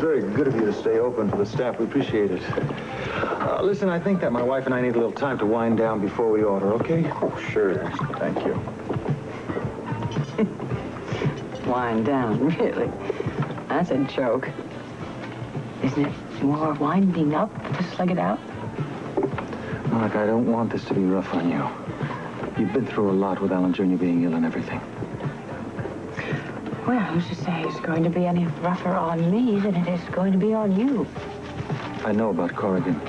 very good of you to stay open for the staff. We appreciate it. Listen, I think that my wife and I need a little time to wind down before we order, okay? Oh, sure. Thank you. Wind down, really? That's a joke. Isn't it more winding up to slug it out? Mark, I don't want this to be rough on you. You've been through a lot with Alan Jr. being ill and everything. Well, who's to say it's going to be any rougher on me than it is going to be on you? I know about Corrigan.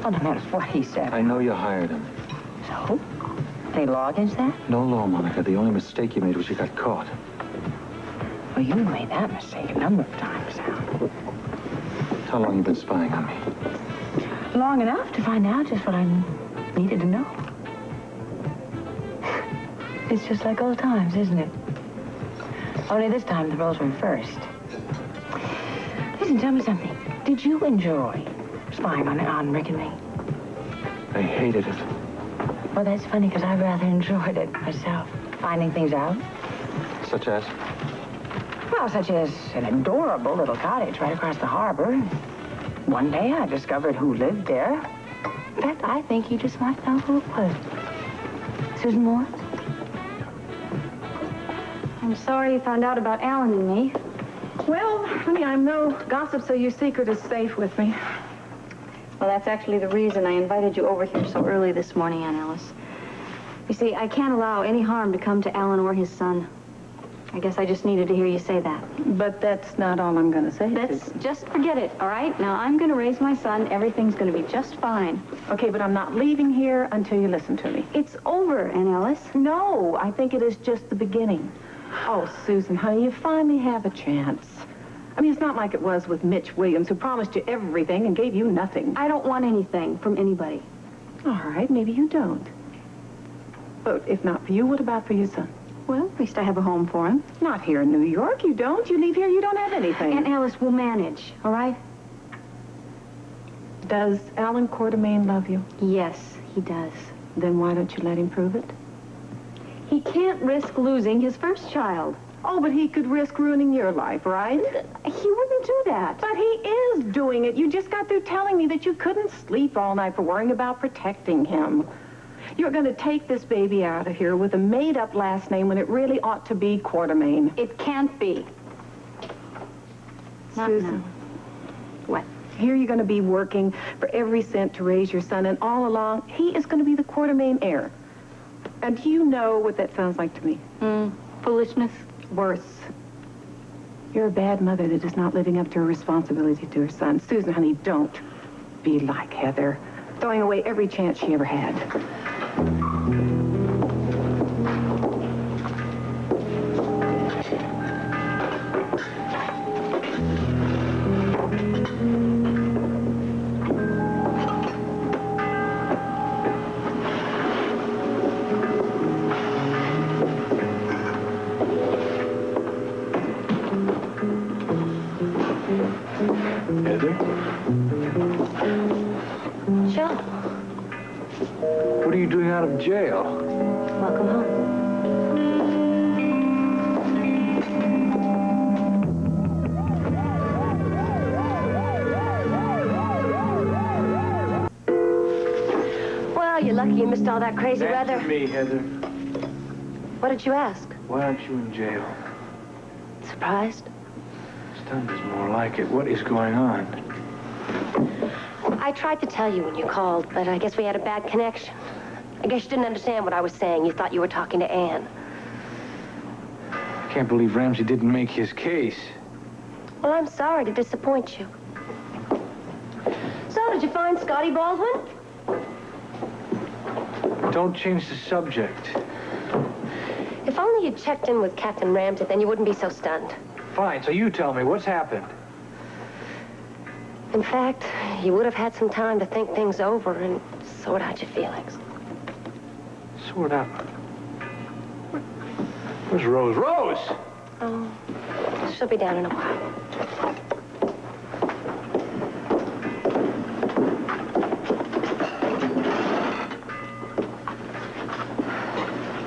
Oh, no matter what he said. I know you hired him. So? Any law against that? No law, Monica. The only mistake you made was you got caught. Well, you made that mistake a number of times now. How long you been spying on me? Long enough to find out just what I needed to know. It's just like old times, isn't it? Only this time the roles were reversed. Listen, tell me something. Did you enjoy spying on Rick and me? I hated it. Well, that's funny, because I rather enjoyed it myself. Finding things out. Such as? Well, such as an adorable little cottage right across the harbor. One day I discovered who lived there. In fact, I think you just might know who it was. Susan Moore? I'm sorry you found out about Alan and me. Well, honey, I'm no gossip, so your secret is safe with me. Well, that's actually the reason I invited you over here so early this morning, Aunt Alice. You see, I can't allow any harm to come to Alan or his son. I guess I just needed to hear you say that. But that's not all I'm going to say. Let's just forget it, all right? Now, I'm going to raise my son. Everything's going to be just fine. Okay, but I'm not leaving here until you listen to me. It's over, Aunt Alice. No, I think it is just the beginning. Oh, Susan, honey, you finally have a chance. I mean, it's not like it was with Mitch Williams, who promised you everything and gave you nothing. I don't want anything from anybody. All right, maybe you don't. But if not for you, what about for your son? Well, at least I have a home for him. Not here in New York. You don't. You leave here, you don't have anything. Aunt Alice will manage, all right? Does Alan Quartermaine love you? Yes, he does. Then why don't you let him prove it? He can't risk losing his first child. Oh, but he could risk ruining your life, right? He wouldn't do that. But he is doing it. You just got through telling me that you couldn't sleep all night for worrying about protecting him. You're going to take this baby out of here with a made-up last name when it really ought to be Quartermaine. It can't be. Not Susan. now. What? Here you're going to be working for every cent to raise your son, and all along, he is going to be the Quartermaine heir. And you know what that sounds like to me. Foolishness. Worse. You're a bad mother that is not living up to her responsibility to her son. Susan, honey, don't be like Heather, throwing away every chance she ever had. Heather? Sure. What are you doing out of jail? Welcome home. Well, you're lucky you missed all that crazy weather. Answer me, Heather. What did you ask? Why aren't you in jail? Surprised? Stunned is more like it. What is going on? I tried to tell you when you called, but I guess we had a bad connection. I guess you didn't understand what I was saying. You thought you were talking to Anne. I can't believe Ramsey didn't make his case. Well, I'm sorry to disappoint you. So, did you find Scotty Baldwin? Don't change the subject. If only you'd checked in with Captain Ramsey, then you wouldn't be so stunned. Fine, so you tell me, what's happened? In fact, you would have had some time to think things over and sort out your feelings. Sort out. Where's Rose? Rose! Oh, she'll be down in a while.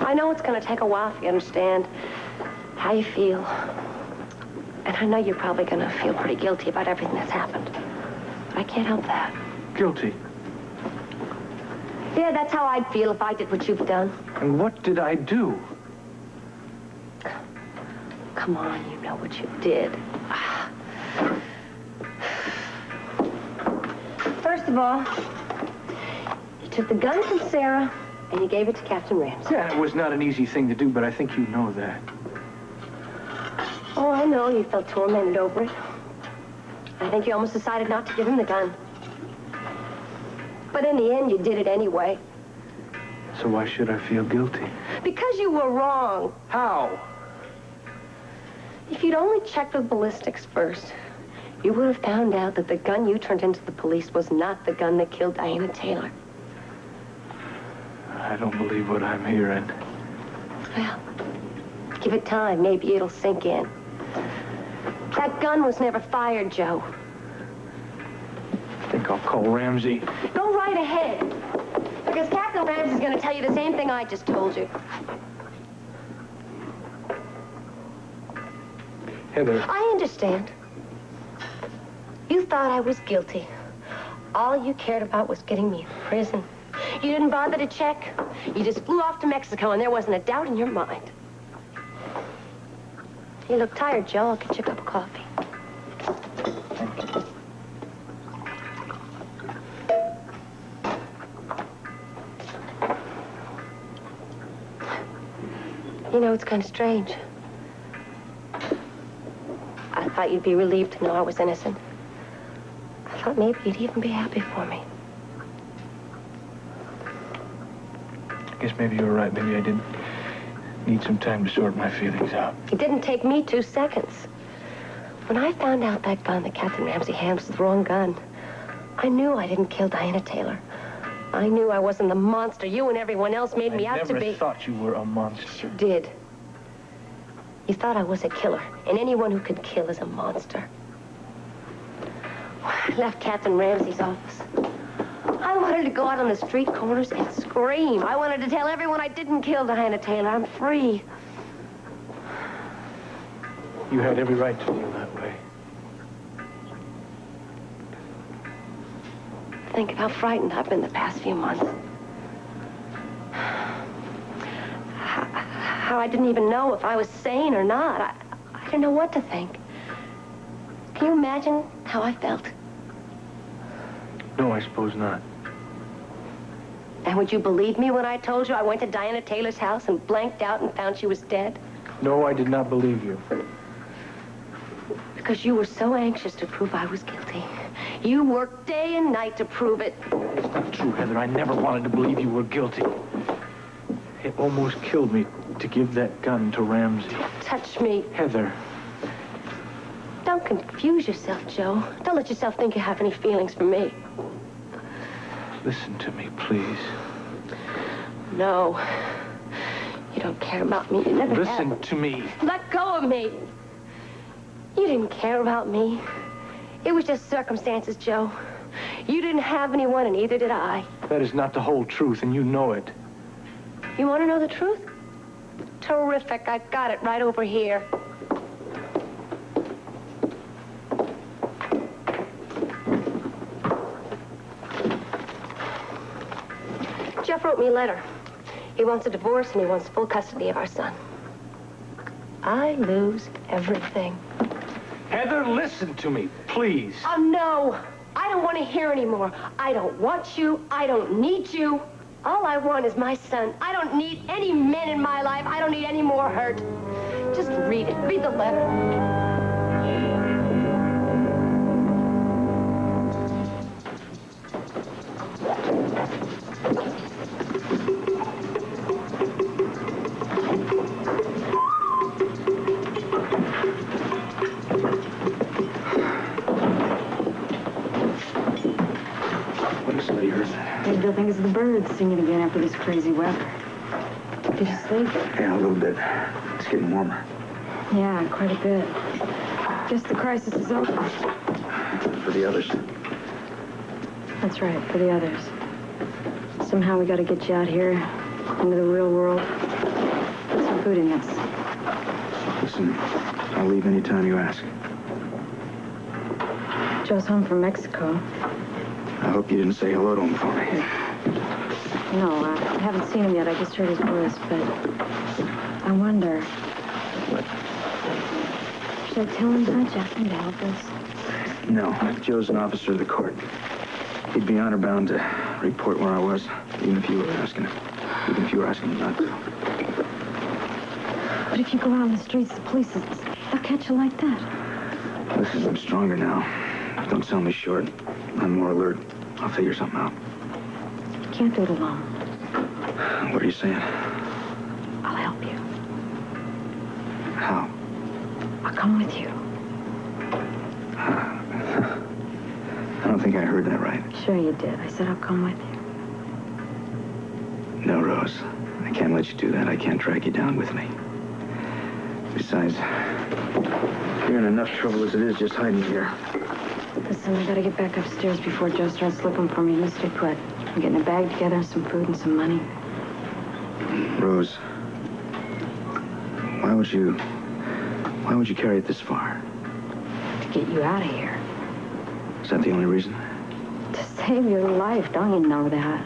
I know it's going to take a while for you to understand how you feel and I know you're probably going to feel pretty guilty about everything that's happened. But I can't help that. Guilty? Yeah, that's how I'd feel if I did what you've done. And what did I do? Come on, you know what you did. First of all, you took the gun from Sarah and you gave it to Captain Ramsey. Yeah, it was not an easy thing to do, but I think you know that. Oh, I know. You felt tormented over it. I think you almost decided not to give him the gun. But in the end, you did it anyway. So why should I feel guilty? Because you were wrong. How? If you'd only checked with ballistics first, you would have found out that the gun you turned into the police was not the gun that killed Diana Taylor. I don't believe what I'm hearing. Well, give it time. Maybe it'll sink in. That gun was never fired, Joe. I think I'll call Ramsey. Go right ahead. Because Captain Ramsey's going to tell you the same thing I just told you. Heather. I understand. You thought I was guilty. All you cared about was getting me in prison. You didn't bother to check. You just flew off to Mexico, and there wasn't a doubt in your mind. You look tired, Joe. I'll get you a cup of coffee. You know, it's kind of strange. I thought you'd be relieved to know I was innocent. I thought maybe you'd even be happy for me. I guess maybe you were right. Maybe I did need some time to sort my feelings out. It didn't take me 2 seconds. When I found out that gun that Captain Ramsey had was the wrong gun, I knew I didn't kill Diana Taylor. I knew I wasn't the monster you and everyone else made me out to be. I never thought you were a monster. You did. You thought I was a killer, and anyone who could kill is a monster. I left Captain Ramsey's office. I wanted to go out on the street corners and scream. I wanted to tell everyone I didn't kill Diana Taylor. I'm free. You had every right to feel that way. Think of how frightened I've been the past few months. How I didn't even know if I was sane or not. I didn't know what to think. Can you imagine how I felt? No, I suppose not. And would you believe me when I told you I went to Diana Taylor's house and blanked out and found she was dead? No, I did not believe you. Because you were so anxious to prove I was guilty. You worked day and night to prove it. It's not true, Heather. I never wanted to believe you were guilty. It almost killed me to give that gun to Ramsey. Touch me. Heather. Don't confuse yourself, Joe. Don't let yourself think you have any feelings for me. Listen to me, please. No. You don't care about me. You never have. Listen to me. Let go of me. You didn't care about me. It was just circumstances, Joe. You didn't have anyone, and neither did I. That is not the whole truth, and you know it. You want to know the truth? Terrific. I've got it right over here. Jeff wrote me a letter. He wants a divorce, and he wants full custody of our son. I lose everything. Heather, listen to me, please. Oh, no. I don't want to hear anymore. I don't want you. I don't need you. All I want is my son. I don't need any men in my life. I don't need any more hurt. Just read it. Read the letter. Maybe they'll think it's the birds singing again after this crazy weather. Did you sleep? Yeah, a little bit. It's getting warmer. Yeah, quite a bit. Guess the crisis is over. For the others. That's right, for the others. Somehow we got to get you out here into the real world. Put some food in this. Listen, I'll leave any time you ask. Joe's home from Mexico. I hope you didn't say hello to him for me. No, I haven't seen him yet. I just heard his voice, but I wonder. Should I tell him, Hutch? Ask him to help us? No, Joe's an officer of the court. He'd be honor bound to report where I was, even if you were asking him. Even if you were asking him not to. But if you go out on the streets, the police, they'll catch you like that. Listen, I'm stronger now. Don't sell me short. I'm more alert. I'll figure something out. You can't do it alone. What are you saying? I'll help you. How? I'll come with you. I don't think I heard that right. Sure you did. I said I'll come with you. No, Rose. I can't let you do that. I can't drag you down with me. Besides, you're in enough trouble as it is just hiding here. Listen, I gotta get back upstairs before Joe starts looking for me. Mr. Put. I'm getting a bag together, some food, and some money. Rose, why would you carry it this far? To get you out of here. Is that the only reason? To save your life, don't you know that?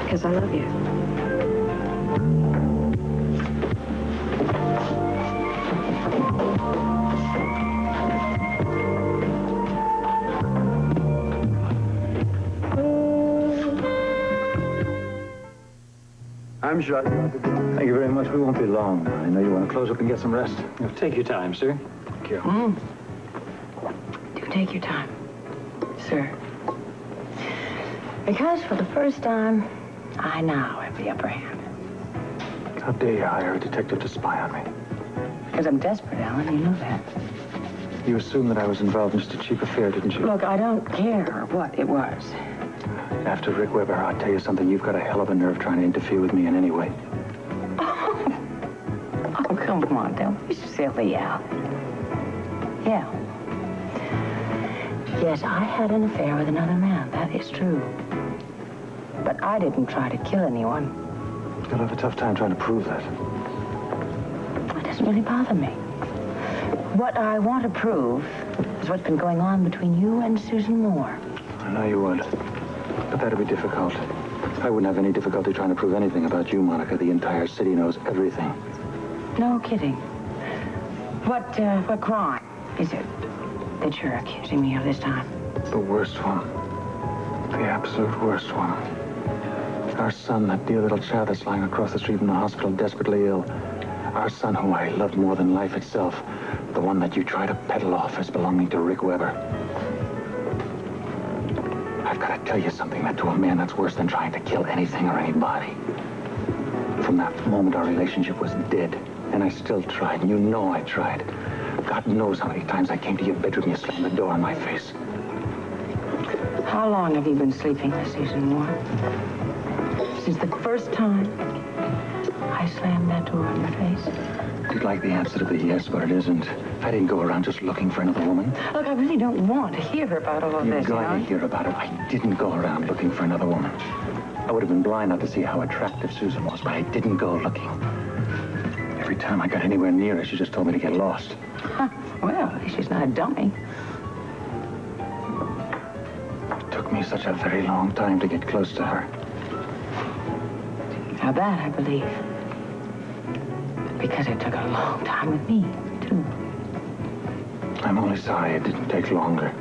Because I love you. I'm sure. Thank you very much. We won't be long. I know you want to close up and get some rest. Take your time, sir. Thank you. Do take your time, sir. Because for the first time, I now have the upper hand. How dare you hire a detective to spy on me? Because I'm desperate, Alan. You know that. You assumed that I was involved in such a cheap affair, didn't you? Look, I don't care what it was. After Rick Weber, I'll tell you something. You've got a hell of a nerve trying to interfere with me in any way. Oh, come on. Don't be silly, Al. Yeah. Yes, I had an affair with another man. That is true. But I didn't try to kill anyone. You'll have a tough time trying to prove that. It doesn't really bother me. What I want to prove is what's been going on between you and Susan Moore. I know you would. But that'd be difficult. I wouldn't have any difficulty trying to prove anything about you, Monica. The entire city knows everything. No kidding. What crime is it that you're accusing me of this time? The worst one. The absolute worst one. Our son, that dear little child that's lying across the street from the hospital, desperately ill. Our son, who I loved more than life itself. The one that you try to peddle off as belonging to Rick Weber. I've got to tell you something, that to a man that's worse than trying to kill anything or anybody. From that moment, our relationship was dead. And I still tried, and you know I tried. God knows how many times I came to your bedroom, you slammed the door in my face. How long have you been sleeping with Susan Moore? Since the first time I slammed that door in your face? You'd like the answer to the yes, but it isn't. I didn't go around just looking for another woman. Look, I really don't want to hear about all of You're this, going to hear about it. I didn't go around looking for another woman. I would have been blind not to see how attractive Susan was, but I didn't go looking. Every time I got anywhere near her, she just told me to get lost. Huh. Well, at least she's not a dummy. It took me such a very long time to get close to her. Now that I believe. Because it took a long time with me, too. I'm only sorry it didn't take longer.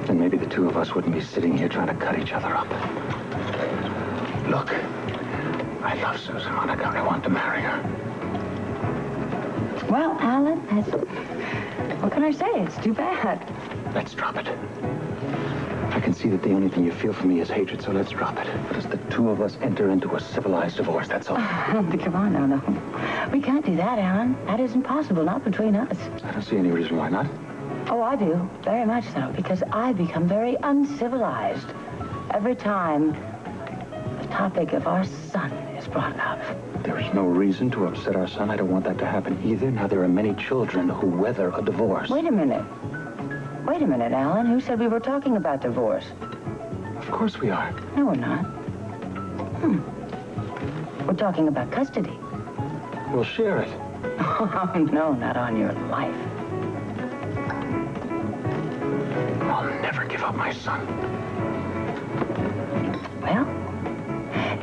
Then maybe the two of us wouldn't be sitting here trying to cut each other up. Look, I love Susan, Monica. I want to marry her. Well, Alan, what can I say? It's too bad. Let's drop it. I can see that the only thing you feel for me is hatred, so let's drop it. But as the two of us enter into a civilized divorce, that's all. Come on now, no. We can't do that, Alan. That isn't possible, not between us. I don't see any reason why not. Oh, I do. Very much so. Because I become very uncivilized every time the topic of our son is brought up. There is no reason to upset our son. I don't want that to happen either. Now, there are many children who weather a divorce. Wait a minute. Wait a minute, Alan. Who said we were talking about divorce? Of course we are. No, we're not. We're talking about custody. We'll share it. Oh, no, not on your life. I'll never give up my son. Well,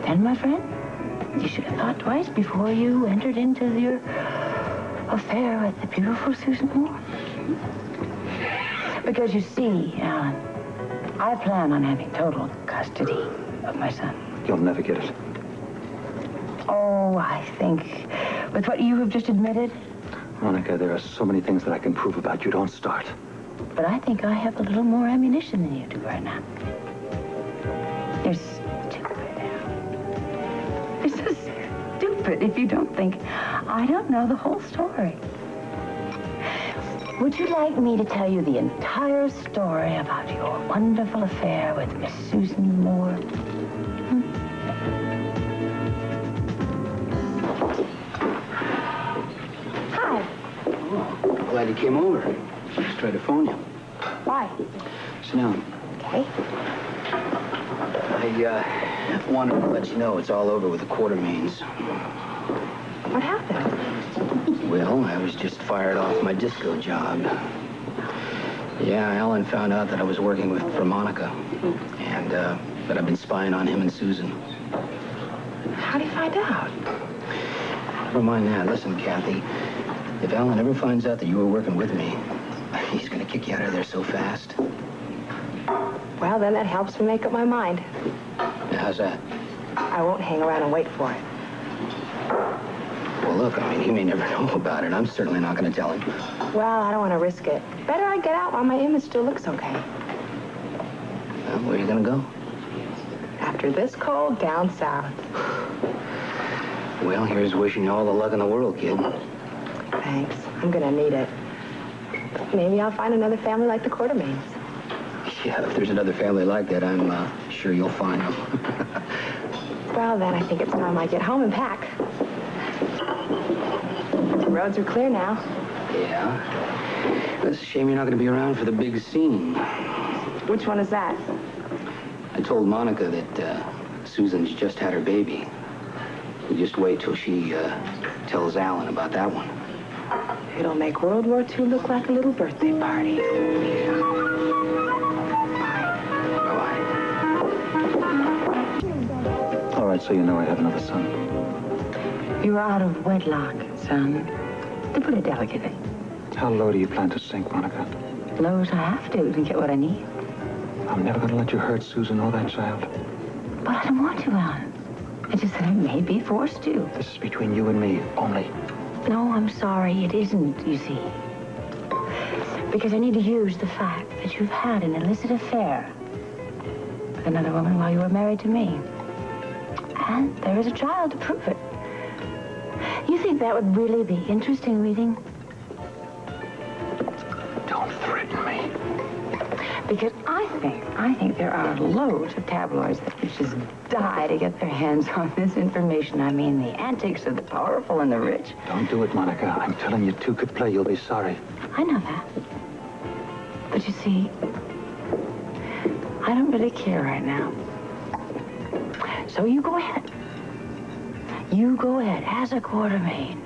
then, my friend, you should have thought twice before you entered into your affair with the beautiful Susan Moore. Because you see, Alan, I plan on having total custody of my son. You'll never get it. Oh, I think with what you have just admitted. Monica, there are so many things that I can prove about you. Don't start. But I think I have a little more ammunition than you do right now. You're stupid, Al. You're so stupid if you don't think I don't know the whole story. Would you like me to tell you the entire story about your wonderful affair with Miss Susan Moore? Hi. Oh, glad you came over. Just tried to phone you. Why? Sit down. Okay. I wanted to let you know it's all over with the Quartermaines. What happened? Well, I was just fired off my disco job. Yeah, Alan found out that I was working for Monica. And that I've been spying on him and Susan. How'd he find out? Never mind that. Listen, Kathy, if Alan ever finds out that you were working with me, he's gonna kick you out of there so fast. Well, then that helps me make up my mind. How's that? I won't hang around and wait for it. Well, look, I mean, he may never know about it. I'm certainly not gonna tell him. Well, I don't want to risk it. Better I get out while my image still looks okay. Well, where are you gonna go? After this cold, down south. Well, here's wishing you all the luck in the world, kid. Thanks. I'm gonna need it. Maybe I'll find another family like the Quartermaines. Yeah, if there's another family like that, I'm sure you'll find them. Well, then I think it's time I get home and pack. The roads are clear now. Yeah. It's a shame you're not going to be around for the big scene. Which one is that? I told Monica that Susan's just had her baby. You just wait till she tells Alan about that one. It'll make World War II look like a little birthday party. All right, so you know I have another son. You're out of wedlock, son. To put it delicately. How low do you plan to sink, Monica? Low as I have to get what I need. I'm never going to let you hurt Susan or that child. But I don't want to, Alan. It's just that I may be forced to. This is between you and me, only. No, I'm sorry. It isn't, you see. Because I need to use the fact that you've had an illicit affair with another woman while you were married to me. And there is a child to prove it. You think that would really be interesting reading? Don't threaten me. Because I think there are loads of tabloids that would just die to get their hands on this information. I mean, the antics of the powerful and the rich. Don't do it, Monica. I'm telling you, two could play. You'll be sorry. I know that. But you see, I don't really care right now. So you go ahead. You go ahead as a Quartermaine.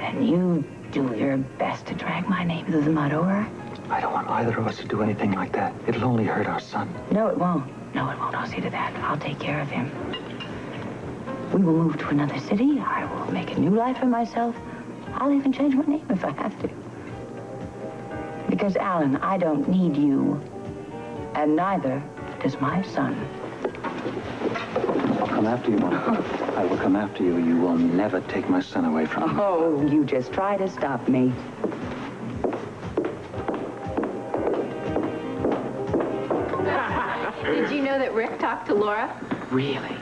And you do your best to drag my name through the mud, all right? I don't want either of us to do anything like that. It'll only hurt our son. No, it won't. No, it won't. I'll see to that. I'll take care of him. We will move to another city. I will make a new life for myself. I'll even change my name if I have to. Because, Alan, I don't need you. And neither does my son. I'll come after you, Monica. I will come after you. You will never take my son away from me. Oh, you just try to stop me. Did you know that Rick talked to Laura? Really?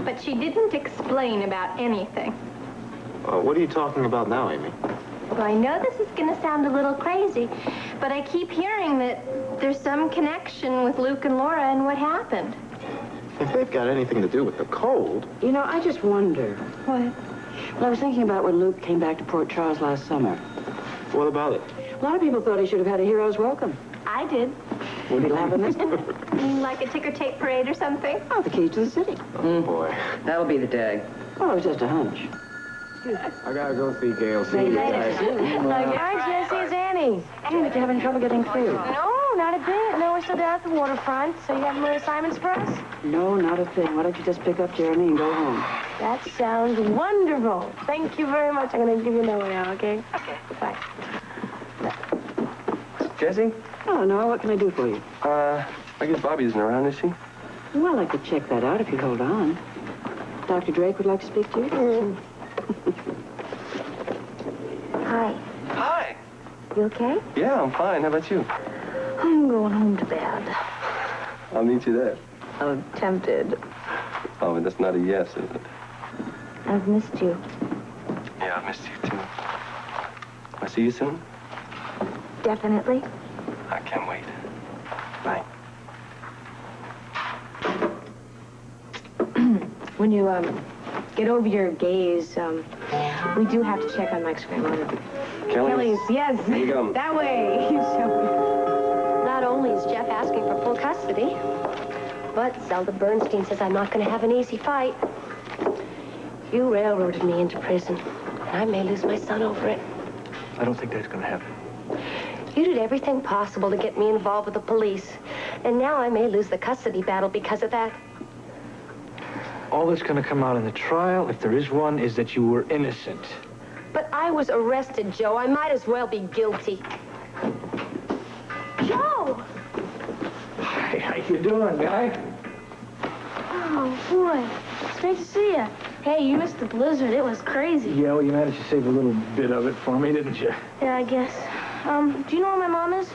But she didn't explain about anything. What are you talking about now, Amy? Well, I know this is going to sound a little crazy, but I keep hearing that there's some connection with Luke and Laura and what happened. If they've got anything to do with the cold... You know, I just wonder. What? Well, I was thinking about when Luke came back to Port Charles last summer. What about it? A lot of people thought he should have had a hero's welcome. I did. Would he have him this time? You mean like a ticker tape parade or something? Oh, the keys to the city. Oh, boy. That'll be the tag. Well, it was just a hunch. I gotta go see Gail. See you guys. Hi, Jesse, it's Annie. Hey, did you having trouble getting through? No, not a bit. No, we're still down at the waterfront. So you have more assignments for us? No, not a thing. Why don't you just pick up Jeremy and go home? That sounds wonderful. Thank you very much. I'm going to give you a number now, okay? Okay. Bye. Jesse? Oh, no, what can I do for you? I guess Bobby isn't around, is she? Well, I could check that out if you hold on. Dr. Drake would like to speak to you. Hi. Hi. You okay? Yeah, I'm fine. How about you? I'm going home to bed. I'll meet you there. I'm tempted. Oh, but that's not a yes, is it? I've missed you. Yeah, I missed you, too. I'll see you soon? Definitely. I can't wait. Bye. When you, get over your gaze, we do have to check on Mike's grandmother. Kelly's, yes. Here you go. That way. Not only is Jeff asking for full custody, but Zelda Bernstein says I'm not going to have an easy fight. You railroaded me into prison, and I may lose my son over it. I don't think that's going to happen. You did everything possible to get me involved with the police, and now I may lose the custody battle because of that. All that's going to come out in the trial, if there is one, is that you were innocent. But I was arrested, Joe. I might as well be guilty. Joe! Hey, how you doing, guy? Oh, boy. It's great to see you. Hey, you missed the blizzard. It was crazy. Yeah, well, you managed to save a little bit of it for me, didn't you? Yeah, I guess. Do you know where my mom is?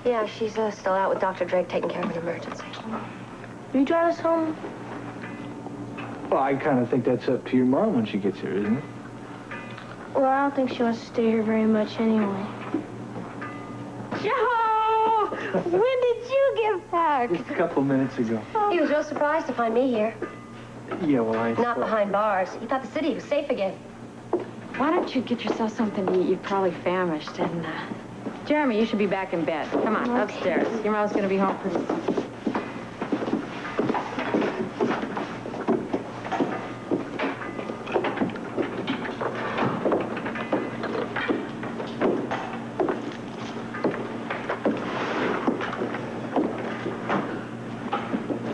Yeah, she's still out with Dr. Drake taking care of an emergency. Will you drive us home? Well, I kind of think that's up to your mom when she gets here, isn't it? Well, I don't think she wants to stay here very much anyway. Joe! When did you get back? Just a couple minutes ago. He was real surprised to find me here. Yeah, well, Not behind bars. He thought the city was safe again. Why don't you get yourself something to eat? You're probably famished. And, Jeremy, you should be back in bed. Come on, upstairs. Your mom's going to be home pretty soon.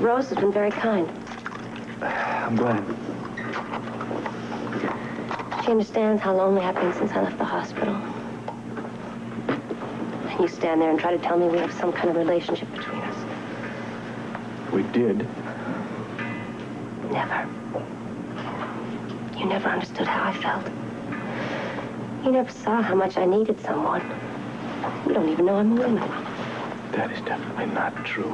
Rose has been very kind. I'm glad. She understands how lonely I've been since I left the hospital. And you stand there and try to tell me we have some kind of relationship between us. We did. Never. You never understood how I felt. You never saw how much I needed someone. You don't even know I'm a woman. That is definitely not true.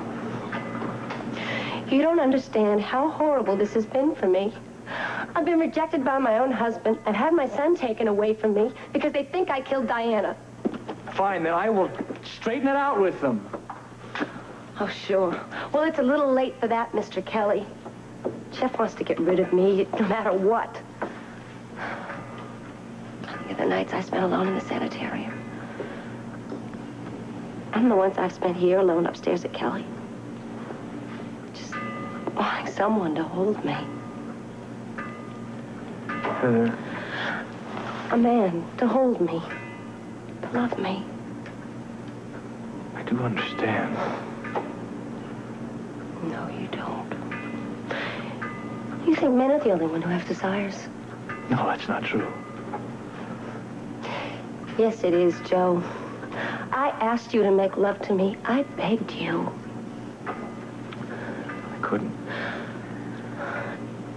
You don't understand how horrible this has been for me. I've been rejected by my own husband. I've had my son taken away from me because they think I killed Diana. Fine, then I will straighten it out with them. Oh, sure. Well, it's a little late for that, Mr. Kelly. Jeff wants to get rid of me, no matter what. The other nights I spent alone in the sanitarium. And the ones I've spent here alone upstairs at Kelly. Just wanting someone to hold me. Heather. A man to hold me. To love me. I do understand. No, you don't. You think men are the only one who have desires. No, that's not true. Yes, it is, Joe. I asked you to make love to me. I begged you. I couldn't.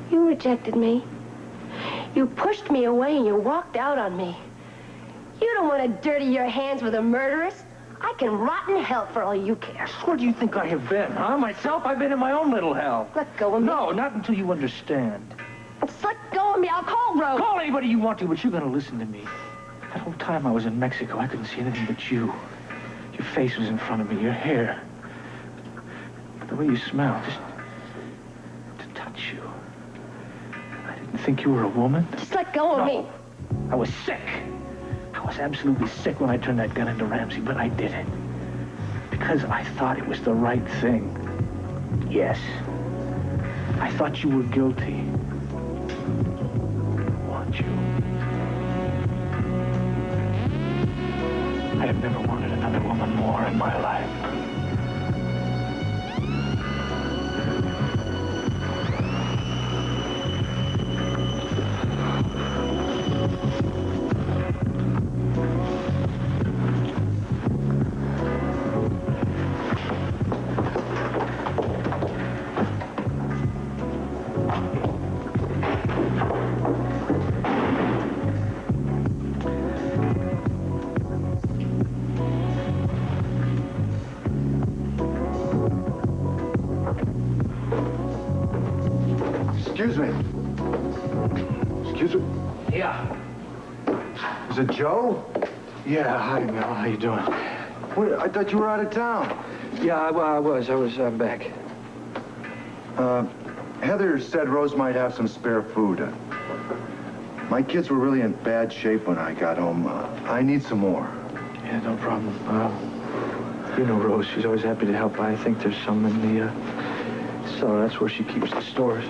You rejected me. You pushed me away and you walked out on me. You don't want to dirty your hands with a murderess. I can rot in hell for all you care. Where do you think I have been, huh? Myself, I've been in my own little hell. Let go of me. No, not until you understand. Just let go of me. I'll call Rose. Call anybody you want to, but you're going to listen to me. That whole time I was in Mexico, I couldn't see anything but you. Your face was in front of me, your hair. The way you smell, just to touch you. I didn't think you were a woman. Just let go of me. I was sick. I was absolutely sick when I turned that gun into Ramsey, but I did it. Because I thought it was the right thing. Yes. I thought you were guilty. Watch. you. I have never wanted another woman more in my life. Excuse me. Excuse me. Yeah. Is it Joe? Yeah, hi, Mel. How you doing? Wait, I thought you were out of town. Yeah, I was. I'm back. Heather said Rose might have some spare food. My kids were really in bad shape when I got home. I need some more. Yeah, no problem. You know Rose. She's always happy to help. I think there's some in the cellar. That's where she keeps the stores.